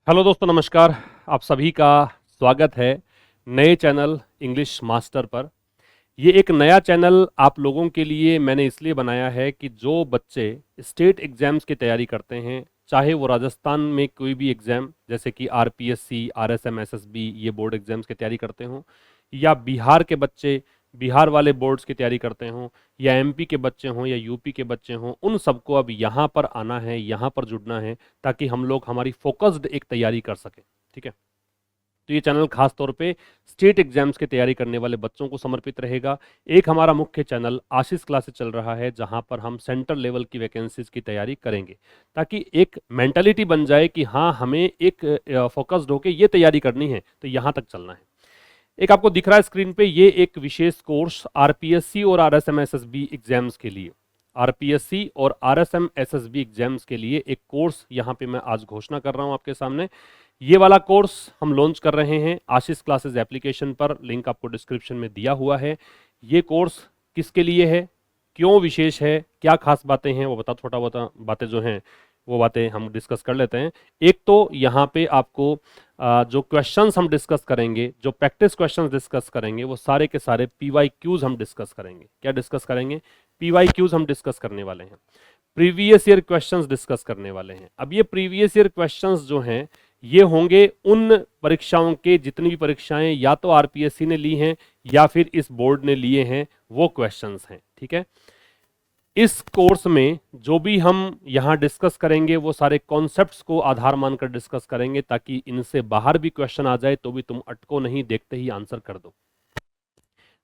Hello दोस्तों, नमस्कार। आप सभी का स्वागत है नए चैनल इंग्लिश मास्टर पर। ये एक नया चैनल आप लोगों के लिए मैंने इसलिए बनाया है कि जो बच्चे स्टेट एग्ज़ाम्स की तैयारी करते हैं, चाहे वो राजस्थान में कोई भी एग्ज़ाम जैसे कि आरपीएससी, आरएसएम, एसएसबी ये बोर्ड एग्ज़ाम्स की तैयारी करते हों, या बिहार के बच्चे बिहार वाले बोर्ड्स की तैयारी करते हों, या एमपी के बच्चे हों या यूपी के बच्चे हों, उन सबको अब यहाँ पर आना है, यहाँ पर जुड़ना है ताकि हम लोग हमारी फोकस्ड एक तैयारी कर सकें। ठीक है, तो ये चैनल खास तौर पे स्टेट एग्जाम्स की तैयारी करने वाले बच्चों को समर्पित रहेगा। एक हमारा मुख्य चैनल आशीष क्लासेस चल रहा है जहां पर हम सेंट्रल लेवल की वैकेंसीज की तैयारी करेंगे, ताकि एक मेंटालिटी बन जाए कि हाँ, हमें एक फोकस्ड होकर ये तैयारी करनी है, तो यहाँ तक चलना है। एक आपको दिख रहा है स्क्रीन पे, ये एक विशेष कोर्स आरपीएससी और आरएसएम एसएसबी एग्जाम्स के लिए, आरपीएससी और आरएसएम एसएसबी एग्जाम्स के लिए एक कोर्स यहाँ पे मैं आज घोषणा कर रहा हूँ आपके सामने। ये वाला कोर्स हम लॉन्च कर रहे हैं आशीष क्लासेस एप्लीकेशन पर, लिंक आपको डिस्क्रिप्शन में दिया हुआ है। ये कोर्स किसके लिए है, क्यों विशेष है, क्या खास बातें हैं, वो छोटा बहुत बातें जो हैं वो बातें हम डिस्कस कर लेते हैं। एक तो यहाँ पे आपको जो क्वेश्चंस हम डिस्कस करेंगे, जो प्रैक्टिस क्वेश्चंस डिस्कस करेंगे, वो सारे के सारे पीवाईक्यूज हम डिस्कस करेंगे। क्या डिस्कस करेंगे? पीवाईक्यूज हम डिस्कस करने वाले हैं, प्रीवियस ईयर क्वेश्चंस डिस्कस करने वाले हैं। अब ये प्रीवियस ईयर क्वेश्चंस जो हैं ये होंगे उन परीक्षाओं के, जितनी भी परीक्षाएं या तो आरपीएससी ने ली हैं या फिर इस बोर्ड ने लिए हैं, वो क्वेश्चंस हैं। ठीक है, इस कोर्स में जो भी हम यहाँ डिस्कस करेंगे वो सारे कॉन्सेप्ट्स को आधार मानकर डिस्कस करेंगे, ताकि इनसे बाहर भी क्वेश्चन आ जाए तो भी तुम अटको नहीं, देखते ही आंसर कर दो।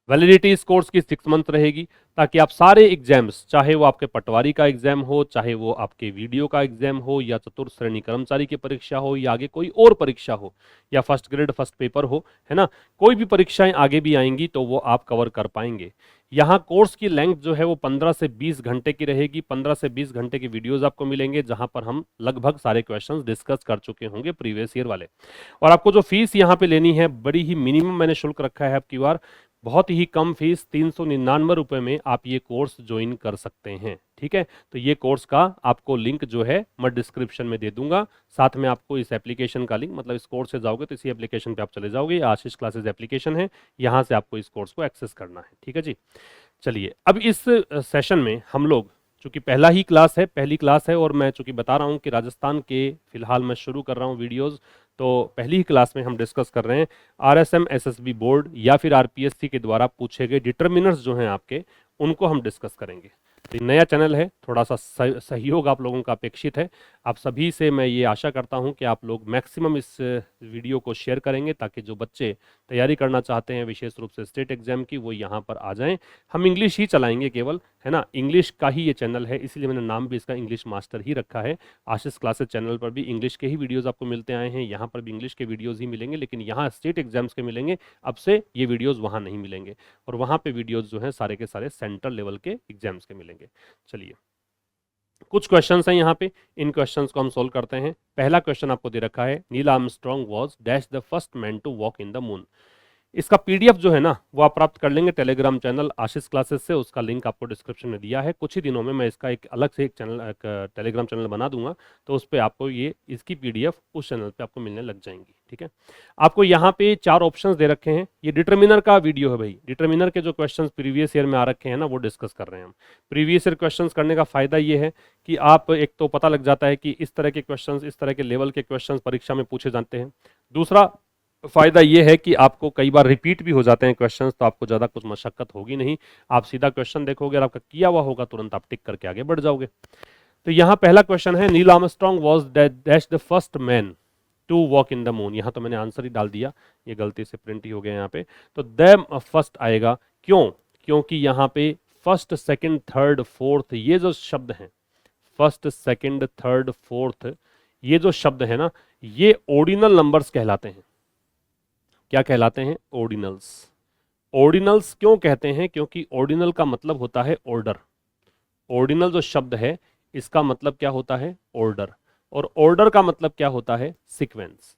वैलिडिटी इस कोर्स की 6 मंथ रहेगी, ताकि आप सारे एग्जाम्स, चाहे वो आपके पटवारी का एग्जाम हो, चाहे वो आपके वीडियो का एग्जाम हो, या चतुर्थ श्रेणी कर्मचारी की परीक्षा हो, या आगे कोई और परीक्षा हो, या फर्स्ट ग्रेड फर्स्ट पेपर हो, है ना, कोई भी परीक्षाएं आगे भी आएंगी तो वो आप कवर कर पाएंगे। यहाँ कोर्स की लेंथ जो है वो 15 से 20 घंटे की रहेगी। 15 से 20 घंटे के वीडियोस आपको मिलेंगे जहां पर हम लगभग सारे क्वेश्चंस डिस्कस कर चुके होंगे प्रीवियस ईयर वाले। और आपको जो फीस यहाँ पे लेनी है, बड़ी ही मिनिमम मैंने शुल्क रखा है आपकी बार, बहुत ही कम फीस, 399 रुपए में आप ये कोर्स ज्वाइन कर सकते हैं। ठीक है, तो ये कोर्स का आपको लिंक जो है मैं डिस्क्रिप्शन में दे दूंगा, साथ में आपको इस एप्लीकेशन का लिंक, मतलब इस कोर्स से जाओगे तो इसी एप्लीकेशन पे आप चले जाओगे, आशीष क्लासेस एप्लीकेशन है, यहाँ से आपको इस कोर्स को एक्सेस करना है। ठीक है जी, चलिए अब इस सेशन में हम लोग, चूंकि पहली क्लास है और मैं चूंकि बता रहा हूँ कि राजस्थान के फिलहाल मैं शुरू कर रहा हूँ वीडियोस, तो पहली ही क्लास में हम डिस्कस कर रहे हैं आरएसएम एसएसबी बोर्ड या फिर आरपीएससी के द्वारा पूछे गए डिटर्मिनर्स जो हैं आपके, उनको हम डिस्कस करेंगे। तो ये नया चैनल है, थोड़ा सा सहयोग आप लोगों का अपेक्षित है। आप सभी से मैं ये आशा करता हूं कि आप लोग मैक्सिमम इस वीडियो को शेयर करेंगे, ताकि जो बच्चे तैयारी करना चाहते हैं विशेष रूप से स्टेट एग्जाम की, वो यहाँ पर आ जाएं। हम इंग्लिश ही चलाएंगे केवल, है ना, इंग्लिश का ही ये चैनल है, इसीलिए मैंने नाम भी इसका इंग्लिश मास्टर ही रखा है। आशीष क्लासेस चैनल पर भी इंग्लिश के ही वीडियोस आपको मिलते आए हैं, यहाँ पर भी इंग्लिश के वीडियोस ही मिलेंगे, लेकिन यहाँ स्टेट एग्जाम्स के मिलेंगे। अब से ये वीडियोस वहाँ नहीं मिलेंगे, और वहाँ पे वीडियोस जो हैं सारे के सारे सेंट्रल लेवल के एग्जाम्स के मिलेंगे। चलिए, कुछ क्वेश्चंस हैं यहाँ पे, इन क्वेश्चंस को हम सोल्व करते हैं। पहला क्वेश्चन आपको दे रखा है, Neil Armstrong was dash the first man to walk in the moon. इसका पीडीएफ जो है ना वो आप प्राप्त कर लेंगे टेलीग्राम चैनल आशीष क्लासेस से, उसका लिंक आपको डिस्क्रिप्शन में दिया है। कुछ ही दिनों में मैं इसका एक अलग से एक चैनल, एक टेलीग्राम चैनल बना दूंगा, तो उस पर आपको ये इसकी पीडीएफ उस चैनल पे आपको मिलने लग जाएंगी। ठीक है, आपको यहाँ पे 4 ऑप्शंस दे रखे हैं। ये डिटर्मिनर का वीडियो है भाई, डिटर्मिनर के जो क्वेश्चन प्रीवियस ईयर में आ रखे हैं ना वो डिस्कस कर रहे हैं हम। प्रीवियस ईयर क्वेश्चन करने का फायदा ये है कि आप, एक तो पता लग जाता है कि इस तरह के क्वेश्चन, इस तरह के लेवल के क्वेश्चन परीक्षा में पूछे जाते हैं। दूसरा फायदा ये है कि आपको कई बार रिपीट भी हो जाते हैं क्वेश्चंस, तो आपको ज़्यादा कुछ मशक्कत होगी नहीं। आप सीधा क्वेश्चन देखोगे और आपका किया हुआ होगा, तुरंत आप टिक करके आगे बढ़ जाओगे। तो यहाँ पहला क्वेश्चन है, Neil Armstrong was dash the first man to walk in the moon. यहाँ तो मैंने आंसर ही डाल दिया, ये गलती से प्रिंट ही हो गया यहाँ पे, तो द फर्स्ट आएगा। क्यों? क्योंकि यहाँ पे फर्स्ट, सेकंड, थर्ड, फोर्थ ये जो शब्द हैं, फर्स्ट, सेकंड, थर्ड, फोर्थ ये जो शब्द है ना, ये ऑर्डिनल नंबर्स कहलाते हैं। क्या कहलाते हैं? ऑर्डिनल्स। ऑर्डिनल्स क्यों कहते हैं? क्योंकि ऑर्डिनल का मतलब होता है ऑर्डर। ऑर्डिनल जो शब्द है इसका मतलब क्या होता है? ऑर्डर। और ऑर्डर का मतलब क्या होता है? सीक्वेंस।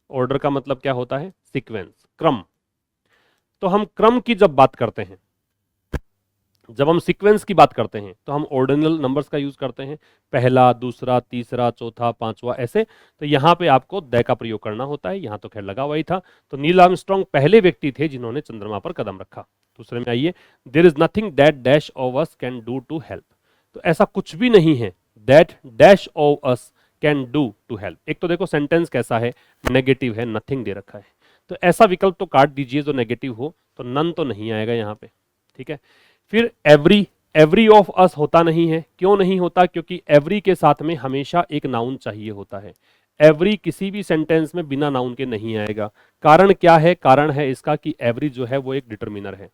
ऑर्डर का मतलब क्या होता है? सीक्वेंस, क्रम। तो हम क्रम की जब बात करते हैं, जब हम सीक्वेंस की बात करते हैं तो हम ऑर्डिनल नंबर्स का यूज करते हैं, पहला, दूसरा, तीसरा, चौथा, पांचवा, ऐसे। तो यहाँ पे आपको द का प्रयोग करना होता है। यहाँ तो खैर लगा हुआ ही था। तो नील आर्मस्ट्रांग पहले व्यक्ति थे जिन्होंने चंद्रमा पर कदम रखा। दूसरे में आइए, there is nothing that dash of us can do to help. तो ऐसा कुछ भी नहीं है that dash of us can do to help. एक तो देखो सेंटेंस कैसा है, नेगेटिव है, नथिंग दे रखा है। तो ऐसा विकल्प तो काट दीजिए जो नेगेटिव हो, तो नन तो नहीं आएगा यहाँ पे, ठीक है। फिर एवरी, एवरी ऑफ अस होता नहीं है। क्यों नहीं होता? क्योंकि एवरी के साथ में हमेशा एक नाउन चाहिए होता है। एवरी किसी भी सेंटेंस में बिना नाउन के नहीं आएगा। कारण क्या है? कारण है इसका कि एवरी जो है वो एक डिटरमिनर है।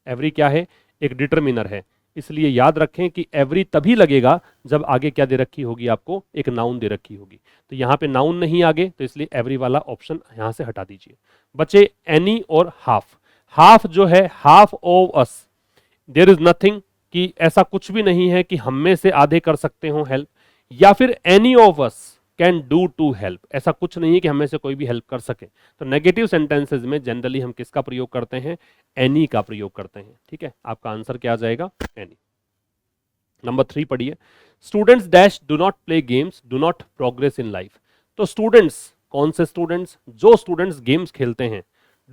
एवरी क्या है? एक डिटरमिनर है। इसलिए याद रखें कि एवरी तभी लगेगा जब आगे क्या दे रखी होगी, आपको एक नाउन दे रखी होगी। तो यहाँ पे नाउन नहीं आगे, तो इसलिए एवरी वाला ऑप्शन यहाँ से हटा दीजिए। बचे एनी और हाफ। हाफ जो है, half of us, there is nothing, कि ऐसा कुछ भी नहीं है कि हम में से आधे कर सकते हो हेल्प, या फिर any of us can do to help, ऐसा कुछ नहीं है कि हम में से कोई भी हेल्प कर सके। तो नेगेटिव सेंटेंसेस में जनरली हम किसका प्रयोग करते हैं? एनी का प्रयोग करते हैं, ठीक है। आपका आंसर क्या आ जाएगा? एनी। नंबर 3 पढ़िए, students dash do not play games do not progress in life. तो स्टूडेंट्स, कौन से स्टूडेंट्स? जो स्टूडेंट्स गेम्स खेलते हैं,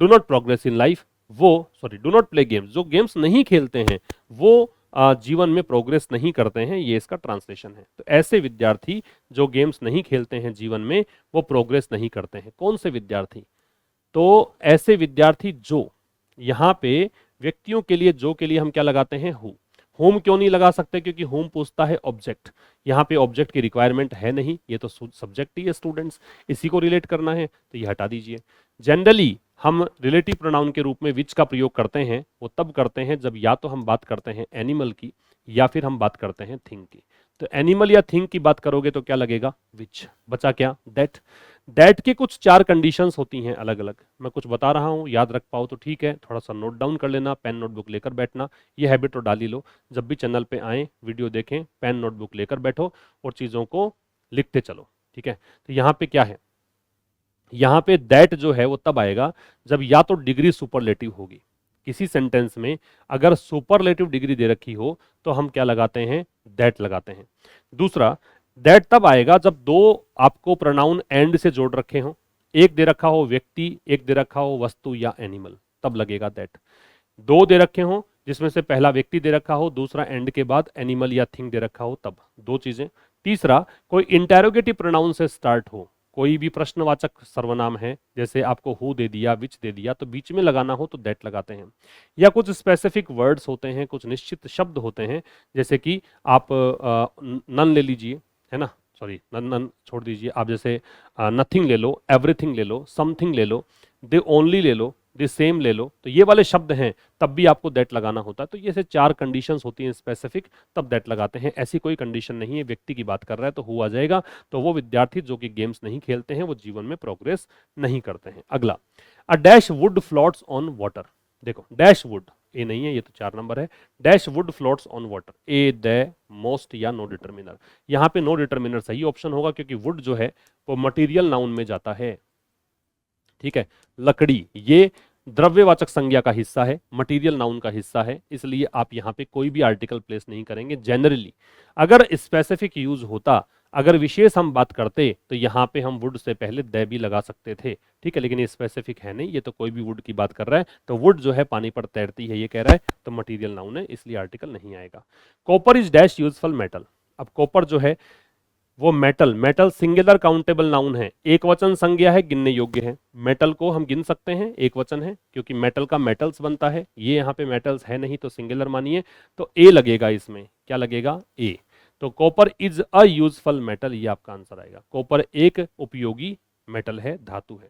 do not progress in life, वो, sorry, do not play games, जो गेम्स नहीं खेलते हैं वो जीवन में प्रोग्रेस नहीं करते हैं, ये इसका ट्रांसलेशन है। तो ऐसे विद्यार्थी जो गेम्स नहीं खेलते हैं जीवन में, वो प्रोग्रेस नहीं करते हैं। कौन से विद्यार्थी? तो ऐसे विद्यार्थी जो, यहाँ पे व्यक्तियों के लिए जो के लिए हम क्या लगाते हैं? हु। होम क्यों नहीं लगा सकते? क्योंकि होम पूछता है ऑब्जेक्ट। यहाँ पे ऑब्जेक्ट की रिक्वायरमेंट है नहीं, ये तो सब्जेक्ट ही है स्टूडेंट्स, इसी को रिलेट करना है, तो ये हटा दीजिए। जनरली हम रिलेटिव प्रोनाउन के रूप में विच का प्रयोग करते हैं, वो तब करते हैं जब या तो हम बात करते हैं एनिमल की, या फिर हम बात करते हैं थिंग की। तो एनिमल या थिंग की बात करोगे तो क्या लगेगा? विच। बचा क्या? दैट। दैट की कुछ 4 कंडीशंस होती हैं अलग अलग। मैं कुछ बता रहा हूँ, याद रख पाओ तो ठीक है, थोड़ा सा नोट डाउन कर लेना, पेन नोटबुक लेकर बैठना। ये हैबिट तो डाल ही लो, जब भी चैनल पे आए, वीडियो देखें, पेन नोटबुक लेकर बैठो और चीज़ों को लिखते चलो, ठीक है। तो यहाँ पे क्या है? यहाँ पे दैट जो है वो तब आएगा जब या तो डिग्री सुपरलेटिव होगी। किसी सेंटेंस में अगर सुपरलेटिव डिग्री दे रखी हो तो हम क्या लगाते हैं? दैट लगाते हैं। दूसरा, दैट तब आएगा जब दो आपको प्रोनाउन एंड से जोड़ रखे हो, एक दे रखा हो व्यक्ति, एक दे रखा हो वस्तु या एनिमल, तब लगेगा दैट। दो दे रखे हो जिसमें से पहला व्यक्ति दे रखा हो, दूसरा एंड के बाद एनिमल या थिंग दे रखा हो, तब। दो चीजें। तीसरा, कोई इंटेरोगेटिव प्रोनाउन से स्टार्ट हो, कोई भी प्रश्नवाचक सर्वनाम है, जैसे आपको हु दे दिया, विच दे दिया, तो बीच में लगाना हो तो दैट लगाते हैं। या कुछ स्पेसिफिक वर्ड्स होते हैं, कुछ निश्चित शब्द होते हैं, जैसे कि आप नन ले लीजिए, है ना, सॉरी, नन नन छोड़ दीजिए, आप जैसे नथिंग ले लो, एवरीथिंग ले लो, समथिंग ले लो, दे ओनली ले लो, दे सेम ले लो, तो ये वाले शब्द हैं, तब भी आपको दैट लगाना होता है। तो ये से 4 कंडीशंस होती हैं स्पेसिफिक, तब दैट लगाते हैं। ऐसी कोई कंडीशन नहीं है, व्यक्ति की बात कर रहा है तो हु आ जाएगा। तो वो विद्यार्थी जो कि गेम्स नहीं खेलते हैं वो जीवन में प्रोग्रेस नहीं करते हैं। अगला, a dash would floats on water. देखो, डैश वुड, ए नहीं है, ये तो 4 नंबर है। Dash would floats on water, A, the, most या नो डिटरमिनर। यहाँ पे नो डिटरमिनर सही ऑप्शन होगा, क्योंकि वुड जो है वो मटीरियल नाउन में जाता है, ठीक है। लकड़ी, ये द्रव्यवाचक संज्ञा का हिस्सा है, मटेरियल नाउन का हिस्सा है, इसलिए आप यहाँ पे कोई भी आर्टिकल प्लेस नहीं करेंगे जनरली। अगर स्पेसिफिक यूज होता, अगर विशेष हम बात करते, तो यहाँ पे हम वुड से पहले द भी लगा सकते थे, ठीक है, लेकिन ये स्पेसिफिक है नहीं, ये तो कोई भी वुड की बात कर रहा है। तो वुड जो है पानी पर तैरती है, ये कह रहा है, तो मटीरियल नाउन है, इसलिए आर्टिकल नहीं आएगा। Copper is dash useful metal. अब कॉपर जो है वो metal, metal singular countable noun है, एक वचन संज्ञा है, गिनने योग्य है। मेटल को हम गिन सकते हैं, एक वचन है, क्योंकि मेटल का मेटल्स बनता है। ये यहाँ पे मेटल्स है नहीं, तो सिंगुलर मानिए, तो ए लगेगा इसमें। क्या लगेगा? ए। तो copper is a useful metal, ये आपका आंसर आएगा। कॉपर एक उपयोगी मेटल है, धातु है।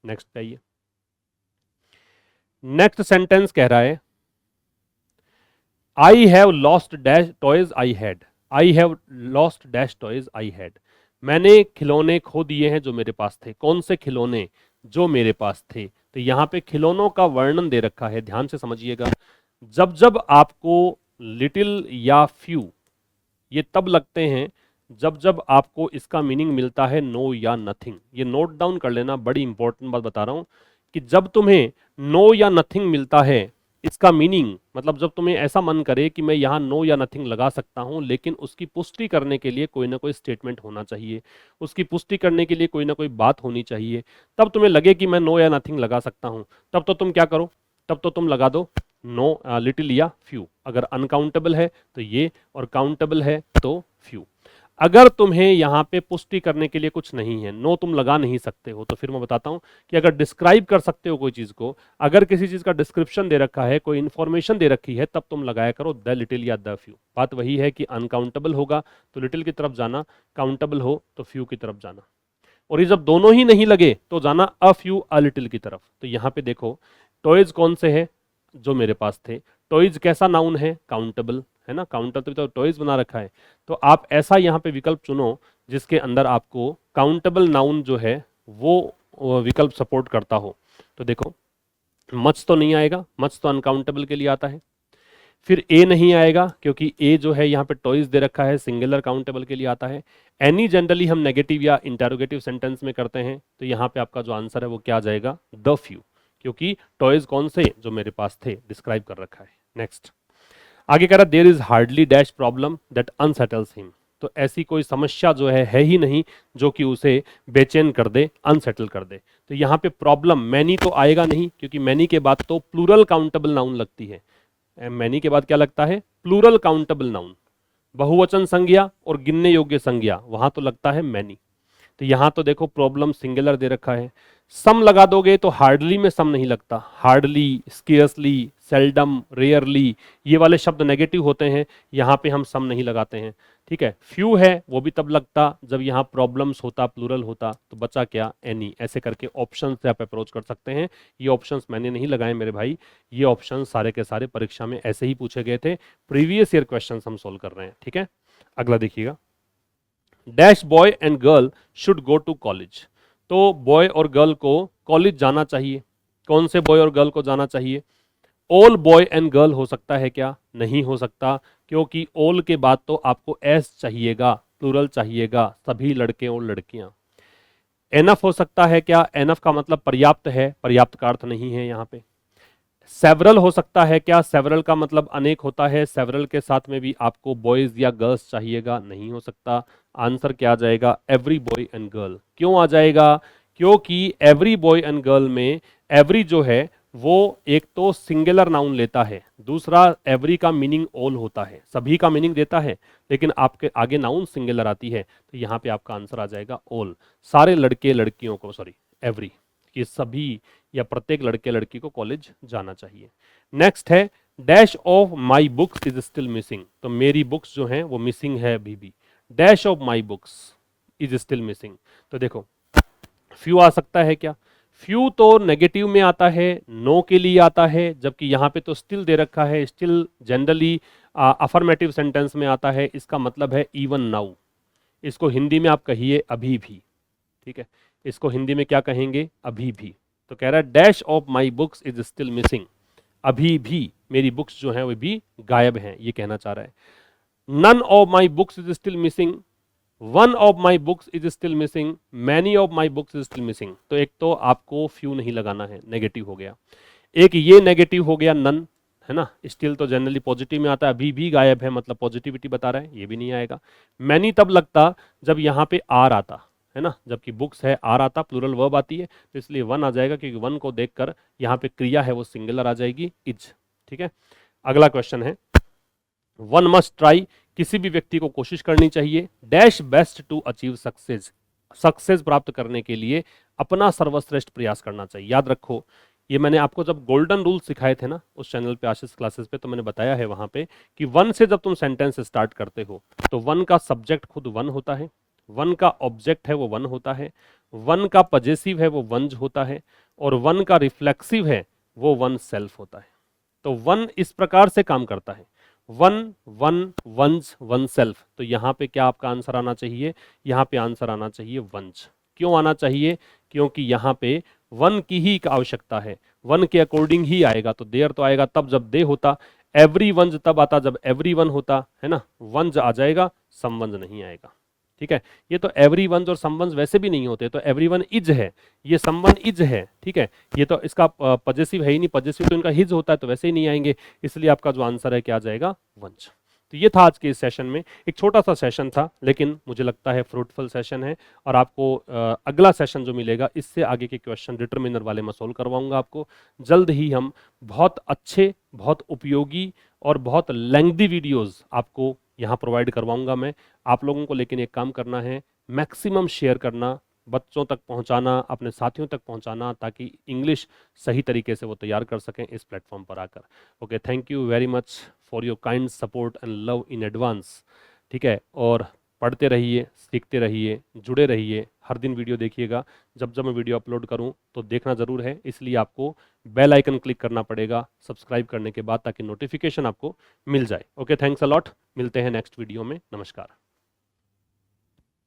नेक्स्ट चाहिए। नेक्स्ट सेंटेंस कह रहा है, I have lost dash toys I had. I have lost dash toys I had. मैंने खिलौने खो दिए हैं जो मेरे पास थे। कौन से खिलौने? जो मेरे पास थे। तो यहाँ पे खिलौनों का वर्णन दे रखा है, ध्यान से समझिएगा। जब जब आपको लिटिल या फ्यू ये तब लगते हैं जब जब आपको इसका मीनिंग मिलता है नो या नथिंग। ये नोट डाउन कर लेना, बड़ी इंपॉर्टेंट बात बता रहा हूं कि जब तुम्हें नो या नथिंग मिलता है इसका मीनिंग मतलब जब तुम्हें ऐसा मन करे कि मैं यहाँ नो या नथिंग लगा सकता हूँ, लेकिन उसकी पुष्टि करने के लिए कोई ना कोई स्टेटमेंट होना चाहिए, उसकी पुष्टि करने के लिए कोई ना कोई बात होनी चाहिए, तब तुम्हें लगे कि मैं नो या नथिंग लगा सकता हूँ, तब तो तुम क्या करो, तब तो तुम लगा दो नो लिटिल या फ्यू। अगर अनकाउंटेबल है तो ये, और काउंटेबल है तो फ्यू। अगर तुम्हें यहाँ पे पुष्टि करने के लिए कुछ नहीं है, नो तुम लगा नहीं सकते हो, तो फिर मैं बताता हूँ कि अगर डिस्क्राइब कर सकते हो कोई चीज को, अगर किसी चीज का डिस्क्रिप्शन दे रखा है, कोई इंफॉर्मेशन दे रखी है, तब तुम लगाया करो द लिटिल या द फ्यू। बात वही है कि अनकाउंटेबल होगा तो लिटिल की तरफ जाना, काउंटेबल हो तो फ्यू की तरफ जाना, और ये जब दोनों ही नहीं लगे तो जाना अ फ्यू अ लिटिल की तरफ। तो यहाँ पे देखो टॉयज कौन से है जो मेरे पास थे, टॉयज कैसा नाउन है, काउंटेबल है ना, काउंटेबल तो टॉयज बना रखा है, तो आप ऐसा यहाँ पे विकल्प चुनो जिसके अंदर आपको काउंटेबल नाउन जो है वो विकल्प सपोर्ट करता हो। तो देखो मच तो नहीं आएगा, मच तो अनकाउंटेबल के लिए आता है, फिर ए नहीं आएगा क्योंकि ए जो है यहाँ पे टॉयज दे रखा है, सिंगुलर काउंटेबल के लिए आता है। एनी जनरली हम नेगेटिव या इंटेरोगेटिव सेंटेंस में करते हैं, तो यहाँ पे आपका जो आंसर है वो क्या आ जाएगा, द फ्यू, क्योंकि टॉयज कौन से जो मेरे पास थे डिस्क्राइब कर रखा है। नेक्स्ट आगे कह रहा there is hardly dash problem that unsettles him. तो ऐसी कोई समस्या जो है ही नहीं जो कि उसे बेचैन कर दे, अनसेटल कर दे। तो यहाँ पे प्रॉब्लम मैनी तो आएगा नहीं, क्योंकि मैनी के बाद तो प्लूरल काउंटेबल नाउन लगती है। मैनी के बाद क्या लगता है, प्लूरल काउंटेबल नाउन, बहुवचन संज्ञा और गिनने योग्य संज्ञा, वहां तो लगता है मैनी। तो यहां तो देखो प्रॉब्लम सिंगुलर दे रखा है, सम लगा दोगे तो हार्डली में सम नहीं लगता, हार्डली, स्केर्सली, सेल्डम, रेयरली, ये वाले शब्द नेगेटिव होते हैं, यहाँ पे हम सम नहीं लगाते हैं। ठीक है, फ्यू है वो भी तब लगता जब यहाँ प्रॉब्लम्स होता, प्लूरल होता, तो बचा क्या, एनी। ऐसे करके ऑप्शन से आप अप्रोच कर सकते हैं। ये ऑप्शंस मैंने नहीं लगाए मेरे भाई, ये ऑप्शन सारे के सारे परीक्षा में ऐसे ही पूछे गए थे, प्रीवियस ईयर क्वेश्चन हम सोल्व कर रहे हैं। ठीक है, अगला देखिएगा, dash boy and girl should go to college. तो बॉय और गर्ल को कॉलेज जाना चाहिए। कौन से बॉय और गर्ल को जाना चाहिए, ऑल बॉय एंड गर्ल हो सकता है क्या, नहीं हो सकता, क्योंकि ऑल के बाद तो आपको एस चाहिएगा, प्लूरल चाहिएगा, सभी लड़के और लड़कियां। एनफ हो सकता है क्या, एनफ का मतलब पर्याप्त है, पर्याप्त का अर्थ नहीं है यहाँ पे। सेवरल हो सकता है क्या, सेवरल का मतलब अनेक होता है, सेवरल के साथ में भी आपको बॉयज या गर्ल्स चाहिएगा, नहीं हो सकता। आंसर क्या आ जाएगा, एवरी बॉय एंड गर्ल। क्यों आ जाएगा, क्योंकि एवरी बॉय एंड गर्ल में एवरी जो है वो एक तो सिंगुलर नाउन लेता है, दूसरा एवरी का मीनिंग ऑल होता है, सभी का मीनिंग देता है, लेकिन आपके आगे नाउन सिंगुलर आती है, तो यहाँ पे आपका आंसर आ जाएगा ऑल, सारे लड़के लड़कियों को, सॉरी एवरी, कि सभी या प्रत्येक लड़के लड़की को कॉलेज जाना चाहिए। नेक्स्ट है dash of my books is still missing. तो मेरी बुक्स जो हैं वो मिसिंग है अभी भी, dash of my books is still missing. तो देखो फ्यू आ सकता है क्या, फ्यू तो नेगेटिव में आता है, नो के लिए आता है, जबकि यहाँ पे तो स्टिल दे रखा है, स्टिल जनरली अफर्मेटिव सेंटेंस में आता है, इसका मतलब है इवन नाउ। इसको हिंदी में आप कहिए अभी भी। ठीक है, इसको हिंदी में क्या कहेंगे, अभी भी। तो कह रहा है dash of my books is still missing, अभी भी मेरी बुक्स जो हैं वो भी गायब हैं, ये कहना चाह रहा है। None of my books is still missing, one of my books is still missing, many of my books is still missing. तो एक तो आपको फ्यू नहीं लगाना है, नेगेटिव हो गया, एक ये नेगेटिव हो गया नन, है ना, स्टिल तो जनरली पॉजिटिव में आता है, अभी भी गायब है मतलब पॉजिटिविटी बता रहा है, ये भी नहीं आएगा। मैनी तब लगता जब यहाँ पे आर आता है ना, जबकि बुक्स है आर आता, प्लूरल वर्ब आती है, तो इसलिए वन आ जाएगा, क्योंकि वन को देखकर यहाँ पे क्रिया है वो सिंगुलर आ जाएगी, इज। ठीक है, अगला क्वेश्चन है वन मस्ट ट्राई, किसी भी व्यक्ति को कोशिश करनी चाहिए, dash best to achieve success, success प्राप्त करने के लिए अपना सर्वश्रेष्ठ प्रयास करना चाहिए। याद रखो, ये मैंने आपको जब गोल्डन रूल सिखाए थे ना उस चैनल पे, आशीष क्लासेस पे, तो मैंने बताया है वहां पे कि वन से जब तुम सेंटेंस स्टार्ट करते हो तो वन का सब्जेक्ट खुद वन होता है, वन का ऑब्जेक्ट है वो वन होता है, वन का पजेसिव है वो वंज होता है, और वन का रिफ्लेक्सिव है वो वन सेल्फ होता है। तो वन इस प्रकार से काम करता है, वन वन वंज वन सेल्फ। तो यहाँ पे क्या आपका आंसर आना चाहिए, यहाँ पे आंसर आना चाहिए वंज। क्यों आना चाहिए, क्योंकि यहाँ पे वन की ही आवश्यकता है, वन के अकॉर्डिंग ही आएगा। तो देयर तो आएगा तब जब दे होता, एवरी वंज तब आता जब एवरी वन होता है ना, वंज आ जाएगा, समवंज नहीं आएगा। ठीक ठीक है। ये तो एवरीवन और समवन्स वैसे भी नहीं होते, तो एवरीवन इज है, ये समवन इज है, ठीक है। ये तो इसका पजेसिव है ही नहीं, पजेसिव तो इनका हिज होता है, तो वैसे ही नहीं आएंगे, इसलिए आपका जो आंसर है क्या आ जाएगा, वंश। तो ये था आज के इस सेशन में, एक छोटा सा सेशन था, लेकिन मुझे लगता है फ्रूटफुल सेशन है। और आपको अगला सेशन जो मिलेगा, इससे आगे के क्वेश्चन डिटरमिनर वाले मैं सोल्व करवाऊंगा आपको। जल्द ही हम बहुत अच्छे, बहुत उपयोगी और बहुत लेंथी वीडियोस आपको यहाँ प्रोवाइड करवाऊंगा मैं आप लोगों को। लेकिन एक काम करना है, मैक्सिमम शेयर करना, बच्चों तक पहुंचाना, अपने साथियों तक पहुंचाना, ताकि इंग्लिश सही तरीके से वो तैयार कर सकें इस प्लेटफॉर्म पर आकर। Okay, thank you very much for your kind support and love in advance. ठीक है, और पढ़ते रहिए, सीखते रहिए, जुड़े रहिए, हर दिन वीडियो देखिएगा। जब जब मैं वीडियो अपलोड करूं तो देखना ज़रूर है, इसलिए आपको बेल आइकन क्लिक करना पड़ेगा सब्सक्राइब करने के बाद, ताकि नोटिफिकेशन आपको मिल जाए। ओके, थैंक्स अ लॉट, मिलते हैं नेक्स्ट वीडियो में, नमस्कार।